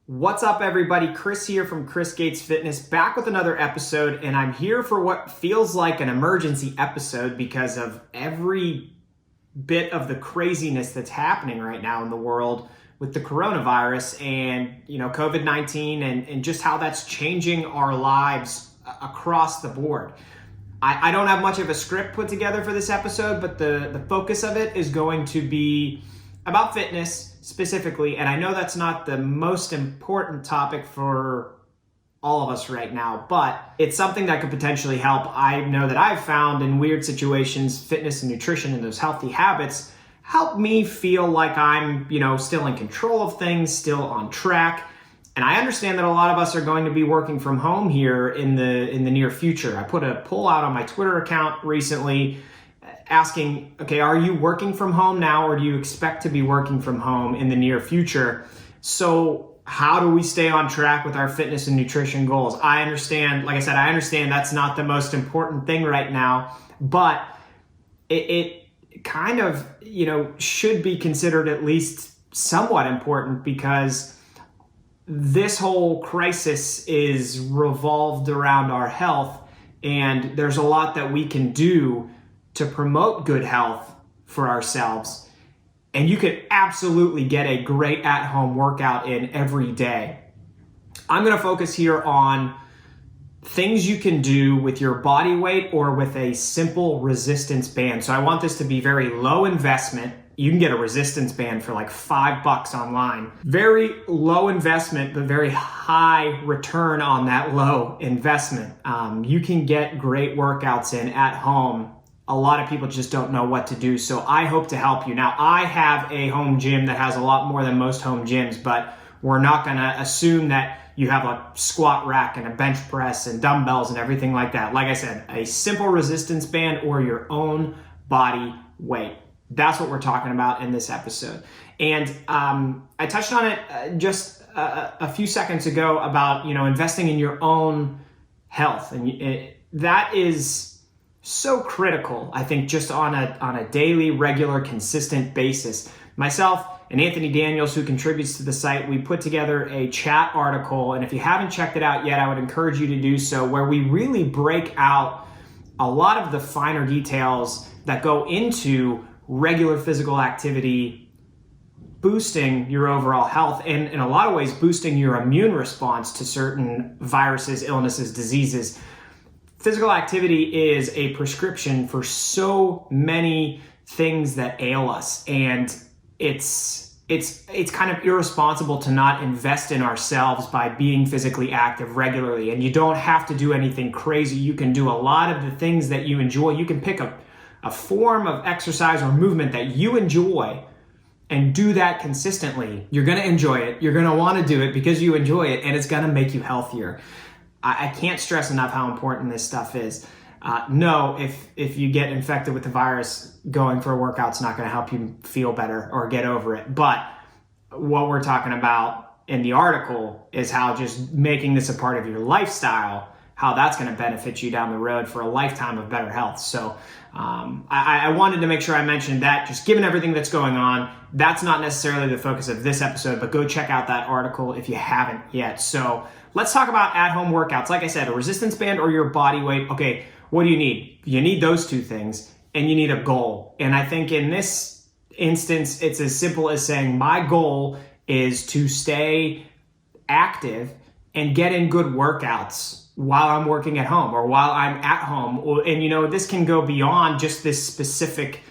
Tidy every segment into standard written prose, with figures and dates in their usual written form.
What's up, everybody? Chris here from Chris Gates Fitness, back with another episode, and I'm here for what feels like an emergency episode because of every bit of the craziness that's happening right now in the world with the coronavirus and, COVID-19 and just how that's changing our lives across the board. I don't have much of a script put together for this episode, but the focus of it is going to be about fitness specifically, and I know that's not the most important topic for all of us right now, but it's something that could potentially help. I know that I've found in weird situations, fitness and nutrition and those healthy habits help me feel like I'm, still in control of things, still on track. And I understand that a lot of us are going to be working from home here in the near future. I put a poll out on my Twitter account recently asking, okay, are you working from home now, or do you expect to be working from home in the near future? So how do we stay on track with our fitness and nutrition goals? I understand, like I said, I understand that's not the most important thing right now, but it kind of, should be considered at least somewhat important, because this whole crisis is revolved around our health, and there's a lot that we can do to promote good health for ourselves. And you could absolutely get a great at-home workout in every day. I'm going to focus here on things you can do with your body weight or with a simple resistance band. So I want this to be very low investment. You can get a resistance band for like $5 online. Very low investment, but very high return on that low investment. You can get great workouts in at home. A lot of people just don't know what to do, so I hope to help you. Now, I have a home gym that has a lot more than most home gyms, but we're not gonna assume that you have a squat rack and a bench press and dumbbells and everything like that. Like I said, a simple resistance band or your own body weight. That's what we're talking about in this episode. And I touched on it just a few seconds ago about, investing in your own health. And that is so critical, I think, just on a daily, regular, consistent basis. Myself and Anthony Daniels, who contributes to the site, we put together a chat article, and if you haven't checked it out yet, I would encourage you to do so, where we really break out a lot of the finer details that go into regular physical activity, boosting your overall health, and in a lot of ways, boosting your immune response to certain viruses, illnesses, diseases. Physical activity is a prescription for so many things that ail us, and it's kind of irresponsible to not invest in ourselves by being physically active regularly. And you don't have to do anything crazy. You can do a lot of the things that you enjoy. You can pick a form of exercise or movement that you enjoy and do that consistently. You're going to enjoy it. You're going to want to do it because you enjoy it, and it's going to make you healthier. I can't stress enough how important this stuff is. No, if you get infected with the virus, going for a workout's not going to help you feel better or get over it. But what we're talking about in the article is how just making this a part of your lifestyle, how that's going to benefit you down the road for a lifetime of better health. So I wanted to make sure I mentioned that, just given everything that's going on. That's not necessarily the focus of this episode, but go check out that article if you haven't yet. So let's talk about at-home workouts. Like I said, a resistance band or your body weight. Okay, what do you need? You need those two things, and you need a goal. And I think in this instance, it's as simple as saying my goal is to stay active and get in good workouts while I'm working at home or while I'm at home. And this can go beyond just this specific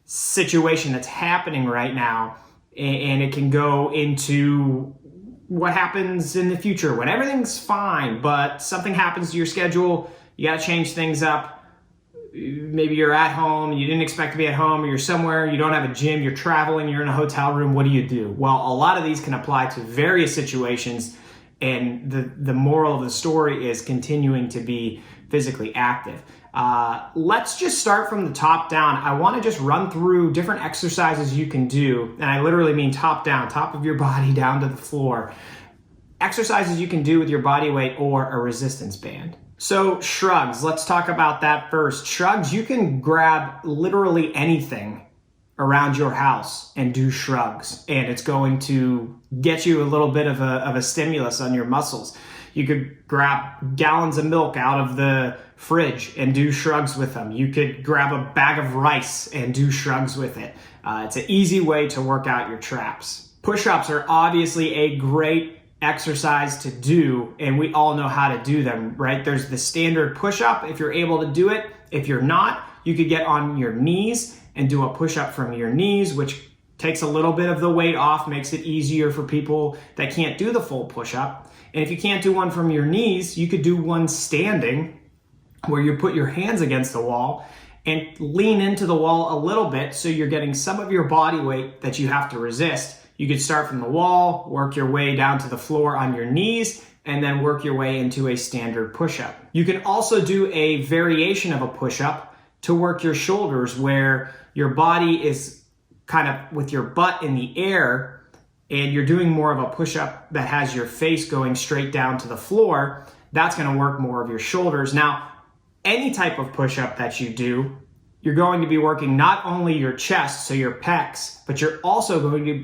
situation that's happening right now, and it can go into what happens in the future when everything's fine, but something happens to your schedule. You got to change things up. Maybe you're at home, you didn't expect to be at home, or you're somewhere, you don't have a gym, you're traveling, you're in a hotel room. What do you do? Well, a lot of these can apply to various situations, and the moral of the story is continuing to be physically active. Let's just start from the top down. I want to just run through different exercises you can do, and I literally mean top down, top of your body down to the floor. Exercises you can do with your body weight or a resistance band. So shrugs, let's talk about that first. Shrugs, you can grab literally anything around your house and do shrugs, and it's going to get you a little bit of a stimulus on your muscles. You could grab gallons of milk out of the fridge and do shrugs with them. You could grab a bag of rice and do shrugs with it. It's an easy way to work out your traps. Push-ups are obviously a great exercise to do, and we all know how to do them, right? There's the standard push-up if you're able to do it. If you're not, you could get on your knees and do a push-up from your knees, which takes a little bit of the weight off, makes it easier for people that can't do the full push-up. And if you can't do one from your knees, you could do one standing where you put your hands against the wall and lean into the wall a little bit so you're getting some of your body weight that you have to resist. You could start from the wall, work your way down to the floor on your knees, and then work your way into a standard push-up. You can also do a variation of a push-up to work your shoulders, where your body is kind of with your butt in the air and you're doing more of a push-up that has your face going straight down to the floor. That's going to work more of your shoulders. Now, any type of push-up that you do, you're going to be working not only your chest, so your pecs, but you're also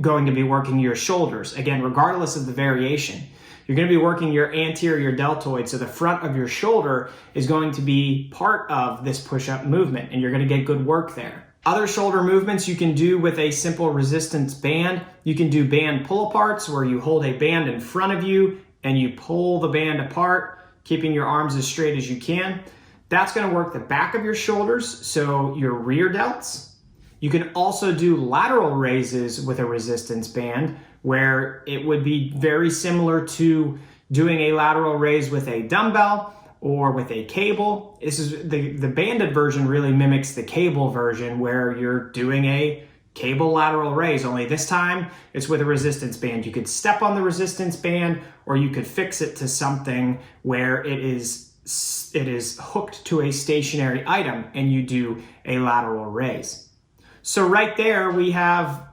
going to be working your shoulders. Again, regardless of the variation. You're going to be working your anterior deltoid, so the front of your shoulder is going to be part of this push-up movement, and you're going to get good work there. Other shoulder movements you can do with a simple resistance band. You can do band pull-aparts, where you hold a band in front of you and you pull the band apart, keeping your arms as straight as you can. That's going to work the back of your shoulders, so your rear delts. You can also do lateral raises with a resistance band, where it would be very similar to doing a lateral raise with a dumbbell or with a cable. This is the banded version really mimics the cable version, where you're doing a cable lateral raise, only this time it's with a resistance band. You could step on the resistance band, or you could fix it to something where it is hooked to a stationary item and you do a lateral raise. So right there we have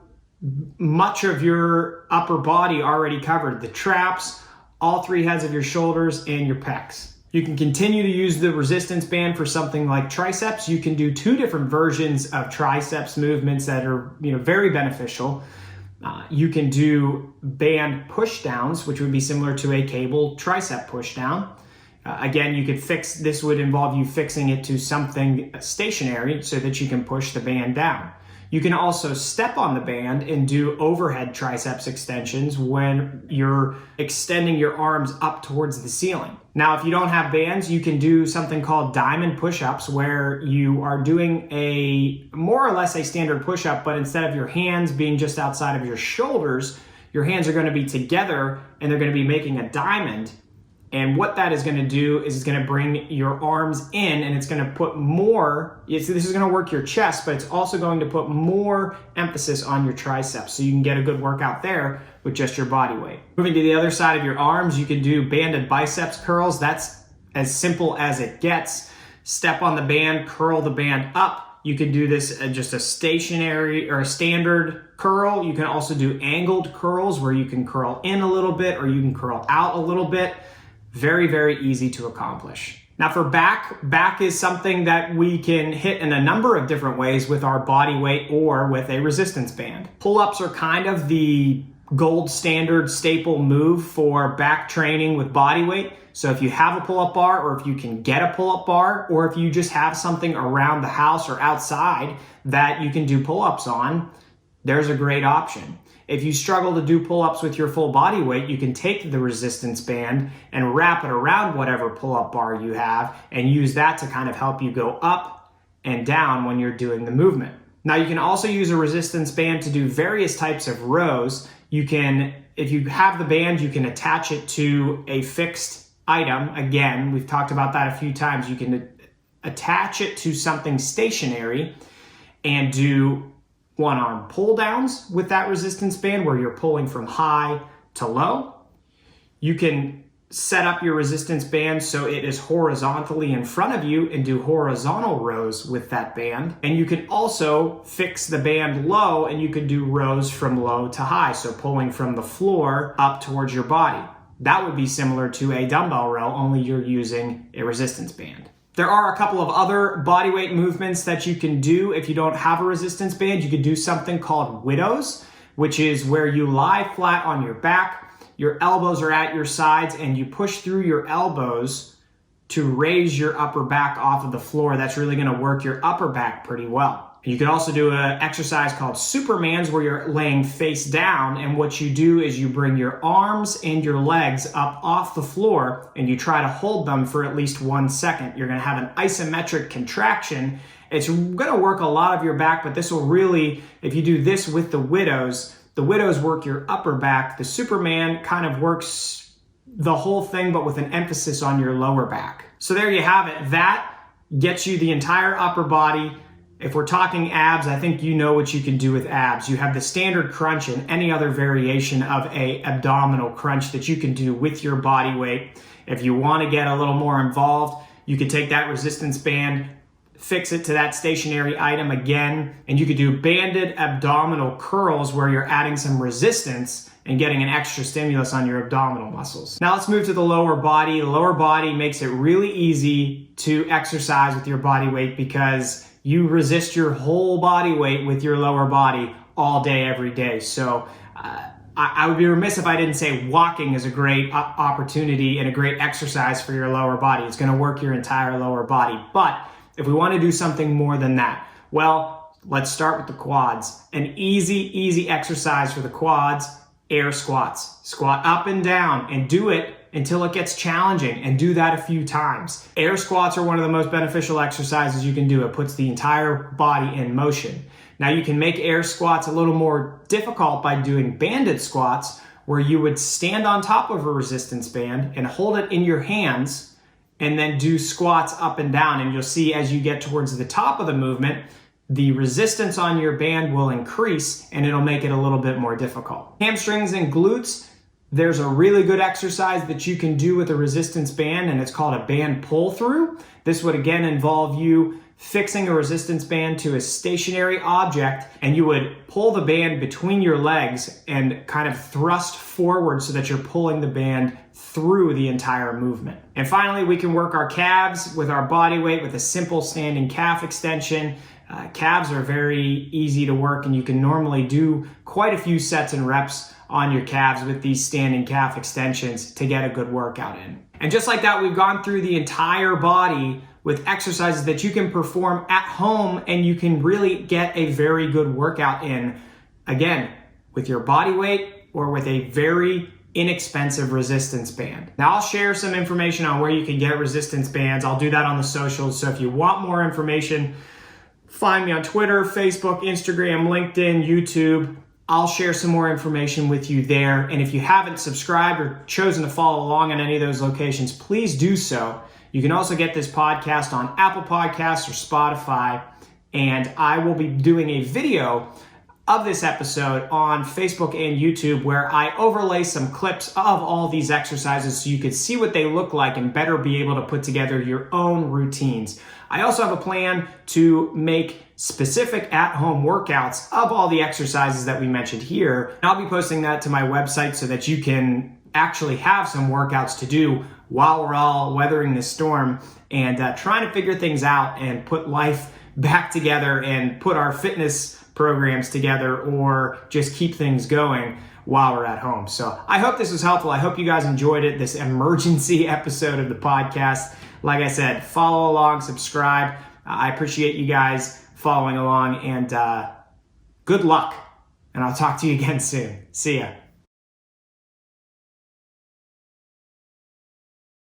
much of your upper body already covered. The traps, all three heads of your shoulders, and your pecs. You can continue to use the resistance band for something like triceps. You can do two different versions of triceps movements that are very beneficial. You can do band push downs, which would be similar to a cable tricep push down. Again, this would involve you fixing it to something stationary so that you can push the band down. You can also step on the band and do overhead triceps extensions when you're extending your arms up towards the ceiling. Now, if you don't have bands, you can do something called diamond push-ups, where you are doing a more or less a standard push-up, but instead of your hands being just outside of your shoulders, your hands are going to be together and they're going to be making a diamond. And what that is going to do is it's going to bring your arms in, and it's going to put more, this is going to work your chest, but it's also going to put more emphasis on your triceps, so you can get a good workout there with just your body weight. Moving to the other side of your arms, you can do banded biceps curls. That's as simple as it gets. Step on the band, curl the band up. You can do this just a stationary or a standard curl. You can also do angled curls, where you can curl in a little bit or you can curl out a little bit. Very, very easy to accomplish. Now for back is something that we can hit in a number of different ways with our body weight or with a resistance band. Pull-ups are kind of the gold standard staple move for back training with body weight. So if you have a pull-up bar, or if you can get a pull-up bar, or if you just have something around the house or outside that you can do pull-ups on, there's a great option. If you struggle to do pull-ups with your full body weight, you can take the resistance band and wrap it around whatever pull-up bar you have and use that to kind of help you go up and down when you're doing the movement. Now you can also use a resistance band to do various types of rows. You can, if you have the band, you can attach it to a fixed item. Again, we've talked about that a few times. You can attach it to something stationary and do one-arm pull downs with that resistance band, where you're pulling from high to low. You can set up your resistance band so it is horizontally in front of you and do horizontal rows with that band. And you can also fix the band low, and you could do rows from low to high, so pulling from the floor up towards your body. That would be similar to a dumbbell row, only you're using a resistance band. There are a couple of other bodyweight movements that you can do if you don't have a resistance band. You could do something called widows, which is where you lie flat on your back, your elbows are at your sides, and you push through your elbows to raise your upper back off of the floor. That's really going to work your upper back pretty well. You can also do an exercise called Superman's where you're laying face down, and what you do is you bring your arms and your legs up off the floor and you try to hold them for at least 1 second. You're going to have an isometric contraction. It's going to work a lot of your back, but this will really, if you do this with the widows work your upper back. The Superman kind of works the whole thing, but with an emphasis on your lower back. So there you have it. That gets you the entire upper body. If we're talking abs, I think you know what you can do with abs. You have the standard crunch and any other variation of a abdominal crunch that you can do with your body weight. If you want to get a little more involved, you could take that resistance band, fix it to that stationary item again, and you could do banded abdominal curls where you're adding some resistance and getting an extra stimulus on your abdominal muscles. Now let's move to the lower body. The lower body makes it really easy to exercise with your body weight because you resist your whole body weight with your lower body all day, every day. So I would be remiss if I didn't say walking is a great opportunity and a great exercise for your lower body. It's going to work your entire lower body. But if we want to do something more than that, well, let's start with the quads. An easy exercise for the quads, air squats. Squat up and down and do it until it gets challenging, and do that a few times. Air squats are one of the most beneficial exercises you can do. It puts the entire body in motion. Now you can make air squats a little more difficult by doing banded squats, where you would stand on top of a resistance band and hold it in your hands and then do squats up and down. And you'll see as you get towards the top of the movement, the resistance on your band will increase and it'll make it a little bit more difficult. Hamstrings and glutes, there's a really good exercise that you can do with a resistance band, and it's called a band pull through. This would again involve you fixing a resistance band to a stationary object, and you would pull the band between your legs and kind of thrust forward so that you're pulling the band through the entire movement. And finally, we can work our calves with our body weight with a simple standing calf extension. Calves are very easy to work, and you can normally do quite a few sets and reps on your calves with these standing calf extensions to get a good workout in. And just like that, we've gone through the entire body with exercises that you can perform at home, and you can really get a very good workout in, again, with your body weight or with a very inexpensive resistance band. Now I'll share some information on where you can get resistance bands. I'll do that on the socials. So if you want more information, find me on Twitter, Facebook, Instagram, LinkedIn, YouTube. I'll share some more information with you there. And if you haven't subscribed or chosen to follow along in any of those locations, please do so. You can also get this podcast on Apple Podcasts or Spotify. And I will be doing a video of this episode on Facebook and YouTube where I overlay some clips of all these exercises so you can see what they look like and better be able to put together your own routines. I also have a plan to make specific at-home workouts of all the exercises that we mentioned here. And I'll be posting that to my website so that you can actually have some workouts to do while we're all weathering the storm and trying to figure things out and put life back together and put our fitness programs together or just keep things going while we're at home. So I hope this was helpful. I hope you guys enjoyed it, this emergency episode of the podcast. Like I said, follow along, subscribe. I appreciate you guys following along, and good luck. And I'll talk to you again soon. See ya.